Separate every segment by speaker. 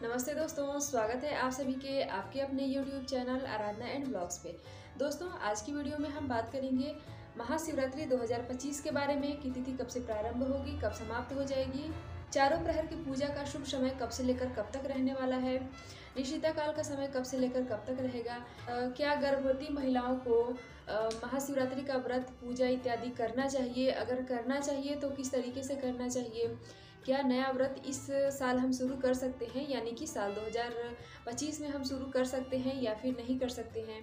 Speaker 1: नमस्ते दोस्तों, स्वागत है आप सभी के आपके अपने YouTube channel Aradhana and blogs पे। दोस्तों, आज की वीडियो में हम बात करेंगे महाशिवरात्रि 2025 के बारे में कि तिथि कब से प्रारंभ होगी, कब समाप्त हो जाएगी, चारों प्रहर की पूजा का शुभ समय कब से लेकर कब तक रहने वाला है, निशिता काल का समय कब से लेकर कब तक रहेगा, क्या गर्भवती महिलाओं को महाशिवरात्रि का व्रत पूजा इत्यादि करना चाहिए, अगर करना चाहिए तो किस तरीके से करना चाहिए, क्या नया व्रत इस साल हम शुरू कर सकते हैं, यानी कि साल 2025 में हम शुरू कर सकते हैं या फिर नहीं कर सकते हैं,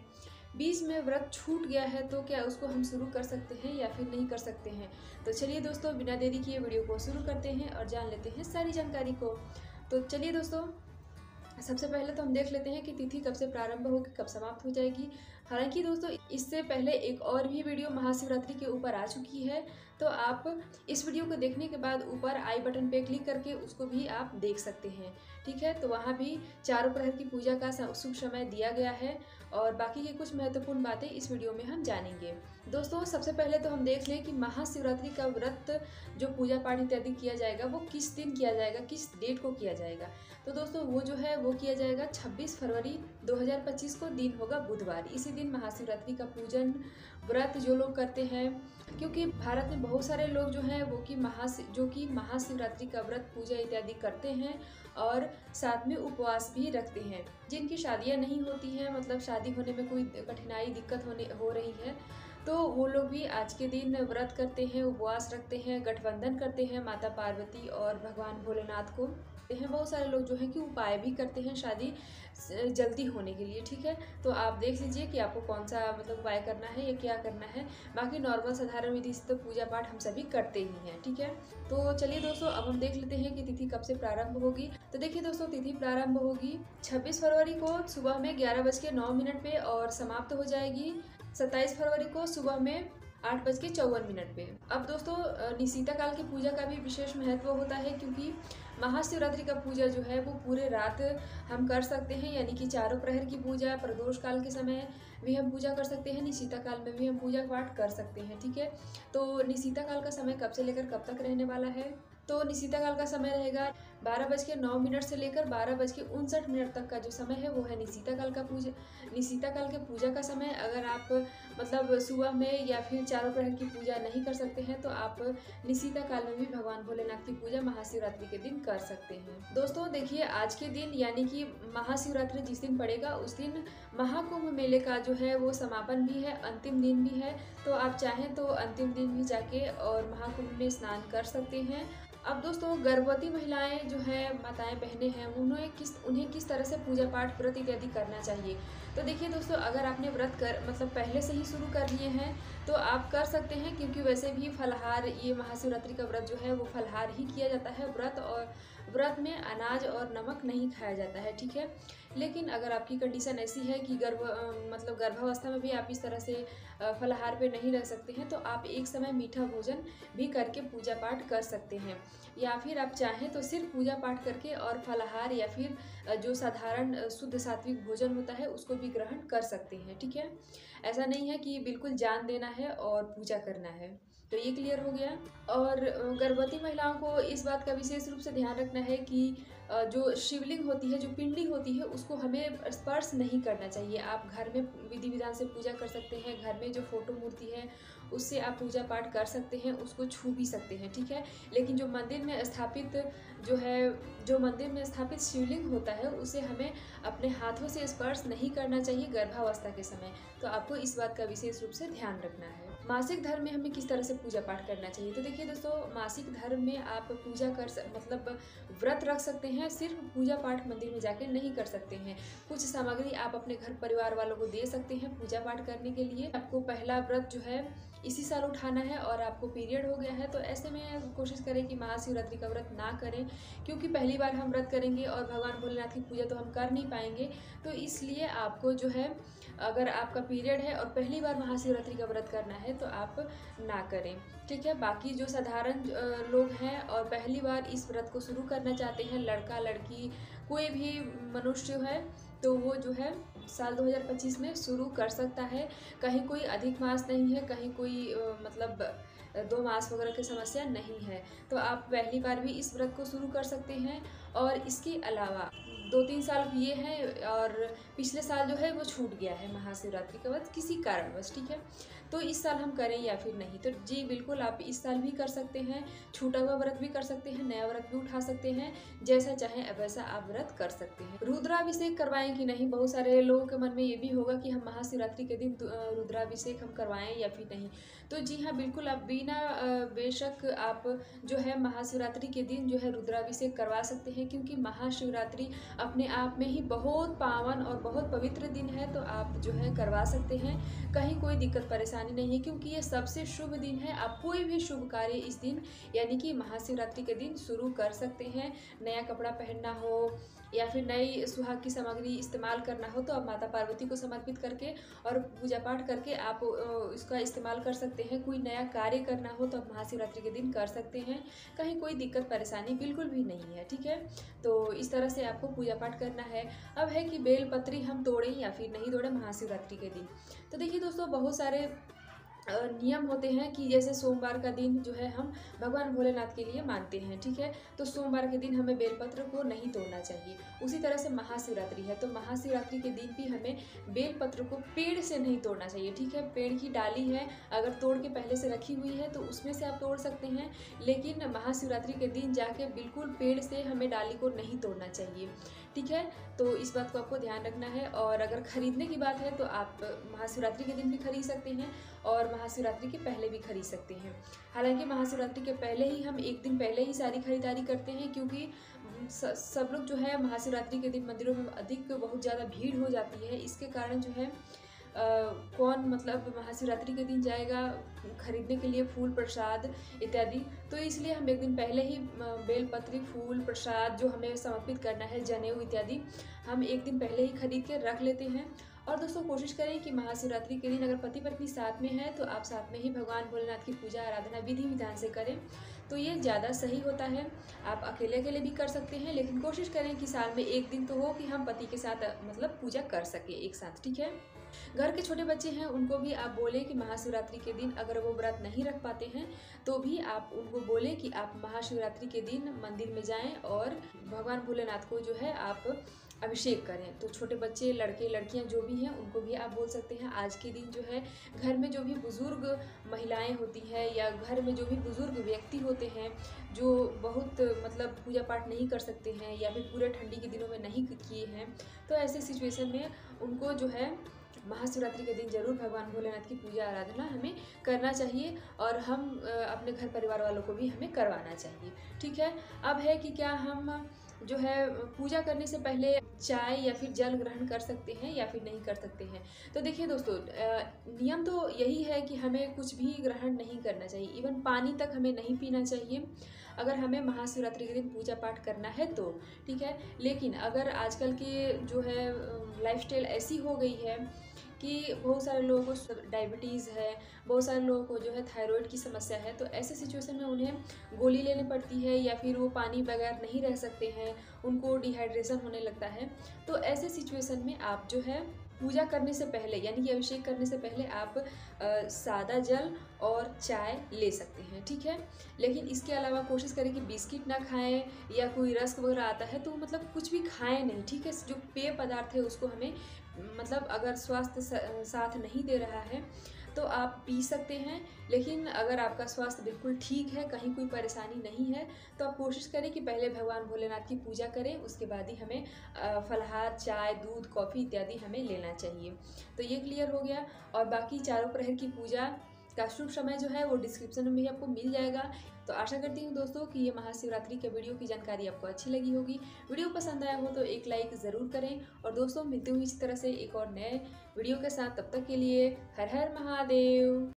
Speaker 1: बीच में व्रत छूट गया है तो क्या उसको हम शुरू कर सकते हैं या फिर नहीं कर सकते हैं। तो चलिए दोस्तों, बिना देरी किए वीडियो को शुरू करते हैं और जान लेते हैं सारी जानकारी को। तो चलिए दोस्तों, सबसे पहले तो हम देख लेते हैं कि तिथि कब से प्रारंभ होगी, कब समाप्त हो जाएगी। हालांकि दोस्तों, इससे पहले एक और भी वीडियो महाशिवरात्रि के ऊपर आ चुकी है, तो आप इस वीडियो को देखने के बाद ऊपर आई बटन पे क्लिक करके उसको भी आप देख सकते हैं। ठीक है, तो वहाँ भी चारों प्रहर की पूजा का शुभ समय दिया गया है और बाकी की कुछ महत्वपूर्ण बातें इस वीडियो में हम जानेंगे। दोस्तों, सबसे पहले तो हम देख लें कि महाशिवरात्रि का व्रत जो पूजा पाठ इत्यादि किया जाएगा वो किस दिन किया जाएगा, किस डेट को किया जाएगा। तो दोस्तों, वो जो है वो किया जाएगा 26 फरवरी 2025 को, दिन होगा बुधवार। इसी दिन महाशिवरात्रि का पूजन व्रत जो लोग करते हैं, क्योंकि भारत में बहुत सारे लोग जो हैं वो कि महाशिवरात्रि का व्रत पूजा इत्यादि करते हैं और साथ में उपवास भी रखते हैं। जिनकी शादियां नहीं होती हैं, मतलब शादी होने में कोई कठिनाई दिक्कत हो रही है, तो वो लोग भी आज के दिन व्रत करते हैं, उपवास रखते हैं, गठबंधन करते हैं माता पार्वती और भगवान भोलेनाथ को। बहुत सारे लोग जो है कि उपाय भी करते हैं शादी जल्दी होने के लिए। ठीक है, तो आप देख लीजिए कि आपको कौन सा मतलब उपाय करना है या क्या करना है। बाकी नॉर्मल साधारण विधि से तो पूजा पाठ हम सभी करते ही हैं। ठीक है, तो चलिए दोस्तों, अब हम देख लेते हैं कि तिथि कब से प्रारंभ होगी। तो देखिए दोस्तों, तिथि प्रारंभ होगी 26 फरवरी को सुबह में 11:09 पे और समाप्त हो जाएगी 27 फरवरी को सुबह में 8:54 पे। अब दोस्तों, निशिता काल की पूजा का भी विशेष महत्व होता है, क्योंकि महाशिवरात्रि का पूजा जो है वो पूरे रात हम कर सकते हैं, यानी कि चारों प्रहर की पूजा, प्रदोष काल के समय भी हम पूजा कर सकते हैं, निशिता काल में भी हम पूजा पाठ कर सकते हैं। ठीक है, तो निशिता काल का समय कब से लेकर कब तक रहने वाला है। तो निशिता काल का समय रहेगा 12:09 से लेकर 12:59 तक का जो समय है वो है निशिता काल के पूजा का समय। अगर आप मतलब सुबह में या फिर चारों प्रहर की पूजा नहीं कर सकते हैं तो आप निशिता काल में भी भगवान भोलेनाथ की पूजा महाशिवरात्रि के दिन कर सकते हैं। दोस्तों देखिए, आज के दिन यानी कि महाशिवरात्रि जिस दिन पड़ेगा उस दिन महाकुंभ मेले का जो है वो समापन भी है, अंतिम दिन भी है। तो आप चाहें तो अंतिम दिन भी जाके और महाकुंभ में स्नान कर सकते हैं। अब दोस्तों, गर्भवती महिलाएं जो है, माताएं बहनें हैं, उन्हें किस तरह से पूजा पाठ व्रत इत्यादि करना चाहिए। तो देखिए दोस्तों, अगर आपने व्रत मतलब पहले से ही शुरू कर लिए हैं तो आप कर सकते हैं, क्योंकि वैसे भी फलाहार, ये महाशिवरात्रि का व्रत जो है वो फलाहार ही किया जाता है। व्रत में अनाज और नमक नहीं खाया जाता है। ठीक है, लेकिन अगर आपकी कंडीशन ऐसी है कि गर्भावस्था में भी आप इस तरह से फलाहार पे नहीं रह सकते हैं, तो आप एक समय मीठा भोजन भी करके पूजा पाठ कर सकते हैं, या फिर आप चाहें तो सिर्फ पूजा पाठ करके और फलाहार या फिर जो साधारण शुद्ध सात्विक भोजन होता है उसको भी ग्रहण कर सकते हैं। ठीक है, ऐसा नहीं है कि बिल्कुल जान देना है और पूजा करना है। तो ये क्लियर हो गया। और गर्भवती महिलाओं को इस बात का विशेष रूप से ध्यान रखना है कि जो शिवलिंग होती है, जो पिंडली होती है, उसको हमें स्पर्श नहीं करना चाहिए। आप घर में विधि विधान से पूजा कर सकते हैं, घर में जो फोटो मूर्ति है उससे आप पूजा पाठ कर सकते हैं, उसको छू भी सकते हैं। ठीक है, लेकिन जो मंदिर में स्थापित शिवलिंग होता है उसे हमें अपने हाथों से स्पर्श नहीं करना चाहिए गर्भावस्था के समय। तो आपको इस बात का विशेष रूप से ध्यान रखना है। मासिक धर्म में हमें किस तरह से पूजा पाठ करना चाहिए। तो देखिए दोस्तों, मासिक धर्म में आप पूजा मतलब व्रत रख सकते हैं, सिर्फ पूजा पाठ मंदिर में जाके नहीं कर सकते हैं। कुछ सामग्री आप अपने घर परिवार वालों को दे सकते हैं पूजा पाठ करने के लिए। आपको पहला व्रत जो है इसी साल उठाना है और आपको पीरियड हो गया है, तो ऐसे में कोशिश करें कि महाशिवरात्रि का व्रत ना करें, क्योंकि पहली बार हम व्रत करेंगे और भगवान भोलेनाथ की पूजा तो हम कर नहीं पाएंगे। तो इसलिए आपको जो है, अगर आपका पीरियड है और पहली बार महाशिवरात्रि का व्रत करना है तो आप ना करें। ठीक है, बाकी जो साधारण लोग हैं और पहली बार इस व्रत को शुरू करना चाहते हैं, लड़का लड़की कोई भी मनुष्य है, तो वो जो है साल 2025 में शुरू कर सकता है। कहीं कोई अधिक मास नहीं है, कहीं कोई 2 मास वगैरह की समस्या नहीं है, तो आप पहली बार भी इस व्रत को शुरू कर सकते हैं। और इसके अलावा 2-3 साल किए हैं और पिछले साल जो है वो छूट गया है महाशिवरात्रि के बाद किसी कारणवश, ठीक है। तो इस साल हम करें या फिर नहीं, तो जी बिल्कुल आप इस साल भी कर सकते हैं, छूटा हुआ व्रत भी कर सकते हैं, नया व्रत भी उठा सकते हैं, जैसा चाहें वैसा आप व्रत कर सकते हैं। रुद्राभिषेक करवाएं कि नहीं, बहुत सारे लोगों के मन में ये भी होगा कि हम महाशिवरात्रि के दिन रुद्राभिषेक हम करवाएं या फिर नहीं। तो जी हाँ बिल्कुल, आप बिना बेशक आप जो है महाशिवरात्रि के दिन जो है रुद्राभिषेक करवा सकते हैं, क्योंकि महाशिवरात्रि अपने आप में ही बहुत पावन और बहुत पवित्र दिन है। तो आप जो है करवा सकते हैं, कहीं कोई दिक्कत परेशानी नहीं है, क्योंकि ये सबसे शुभ दिन है। आप कोई भी शुभ कार्य इस दिन यानी कि महाशिवरात्रि के दिन शुरू कर सकते हैं। नया कपड़ा पहनना हो या फिर नई सुहाग की सामग्री इस्तेमाल करना हो, तो आप माता पार्वती को समर्पित करके और पूजा पाठ करके आप इसका इस्तेमाल कर सकते हैं। कोई नया कार्य करना हो तो आप महाशिवरात्रि के दिन कर सकते हैं, कहीं कोई दिक्कत परेशानी बिल्कुल भी नहीं है, ठीक है। तो इस तरह से आपको पूजा पाठ करना है। अब है कि बेलपत्री हम तोड़ें या फिर नहीं तोड़ें महाशिवरात्रि के दिन। तो देखिए दोस्तों, बहुत सारे नियम होते हैं कि जैसे सोमवार का दिन जो है हम भगवान भोलेनाथ के लिए मानते हैं, ठीक है। तो सोमवार के दिन हमें बेलपत्र को नहीं तोड़ना चाहिए। उसी तरह से महाशिवरात्रि है, तो महाशिवरात्रि के दिन भी हमें बेलपत्र को पेड़ से नहीं तोड़ना चाहिए, ठीक है। पेड़ की डाली है, अगर तोड़ के पहले से रखी हुई है तो उसमें से आप तोड़ सकते हैं, लेकिन महाशिवरात्रि के दिन जाके बिल्कुल पेड़ से हमें डाली को नहीं तोड़ना चाहिए, ठीक है। तो इस बात को आपको ध्यान रखना है। और अगर खरीदने की बात है तो आप महाशिवरात्रि के दिन भी खरीद सकते हैं और महाशिवरात्रि के पहले भी खरीद सकते हैं। हालांकि महाशिवरात्रि के पहले ही हम एक दिन पहले ही सारी खरीदारी करते हैं, क्योंकि सब लोग जो है महाशिवरात्रि के दिन मंदिरों में अधिक बहुत ज़्यादा भीड़ हो जाती है। इसके कारण जो है कौन मतलब महाशिवरात्रि के दिन जाएगा खरीदने के लिए फूल प्रसाद इत्यादि। तो इसलिए हम एक दिन पहले ही बेलपत्री, फूल प्रसाद जो हमें समर्पित करना है, जनेऊ इत्यादि, हम एक दिन पहले ही खरीद के रख लेते हैं। और दोस्तों कोशिश करें कि महाशिवरात्रि के दिन अगर पति पत्नी साथ में है तो आप साथ में ही भगवान भोलेनाथ की पूजा आराधना विधि विधान से करें, तो ये ज़्यादा सही होता है। आप अकेले अकेले भी कर सकते हैं, लेकिन कोशिश करें कि साल में एक दिन तो हो कि हम पति के साथ मतलब पूजा कर सकें एक साथ, ठीक है। घर के छोटे बच्चे हैं उनको भी आप बोले कि महाशिवरात्रि के दिन अगर वो व्रत नहीं रख पाते हैं तो भी आप उनको बोले कि आप महाशिवरात्रि के दिन मंदिर में जाएं और भगवान भोलेनाथ को जो है आप अभिषेक करें। तो छोटे बच्चे, लड़के लड़कियां जो भी हैं उनको भी आप बोल सकते हैं आज के दिन जो है घर में जो भी बुज़ुर्ग महिलाएं होती हैं या घर में जो भी बुज़ुर्ग व्यक्ति होते हैं जो बहुत मतलब पूजा पाठ नहीं कर सकते हैं या फिर पूरे ठंडी के दिनों में नहीं किए हैं, तो ऐसे सिचुएशन में उनको जो है महाशिवरात्रि के दिन जरूर भगवान भोलेनाथ की पूजा आराधना हमें करना चाहिए और हम अपने घर परिवार वालों को भी हमें करवाना चाहिए, ठीक है। अब है कि क्या हम जो है पूजा करने से पहले चाय या फिर जल ग्रहण कर सकते हैं या फिर नहीं कर सकते हैं। तो देखिए दोस्तों, नियम तो यही है कि हमें कुछ भी ग्रहण नहीं करना चाहिए, इवन पानी तक हमें नहीं पीना चाहिए अगर हमें महाशिवरात्रि के दिन पूजा पाठ करना है तो, ठीक है। लेकिन अगर आजकल के जो है लाइफस्टाइल ऐसी हो गई है कि बहुत सारे लोगों को डायबिटीज़ है, बहुत सारे लोगों को जो है थायराइड की समस्या है, तो ऐसे सिचुएशन में उन्हें गोली लेनी पड़ती है या फिर वो पानी बगैर नहीं रह सकते हैं, उनको डिहाइड्रेशन होने लगता है। तो ऐसे सिचुएशन में आप जो है पूजा करने से पहले यानी कि अभिषेक करने से पहले आप सादा जल और चाय ले सकते हैं, ठीक है। लेकिन इसके अलावा कोशिश करें कि बिस्किट ना खाएं या कोई रस्क वगैरह आता है तो मतलब कुछ भी खाएं नहीं, ठीक है। जो पेय पदार्थ है उसको हमें मतलब अगर स्वास्थ्य साथ नहीं दे रहा है तो आप पी सकते हैं, लेकिन अगर आपका स्वास्थ्य बिल्कुल ठीक है, कहीं कोई परेशानी नहीं है, तो आप कोशिश करें कि पहले भगवान भोलेनाथ की पूजा करें, उसके बाद ही हमें फलाहार, चाय, दूध, कॉफ़ी इत्यादि हमें लेना चाहिए। तो ये क्लियर हो गया। और बाकी चारों प्रहर की पूजा का शुभ समय जो है वो डिस्क्रिप्शन में भी आपको मिल जाएगा। तो आशा करती हूँ दोस्तों कि ये महाशिवरात्रि के वीडियो की जानकारी आपको अच्छी लगी होगी। वीडियो पसंद आया हो तो एक लाइक ज़रूर करें। और दोस्तों मिलते हुए इसी तरह से एक और नए वीडियो के साथ, तब तक के लिए हर हर महादेव।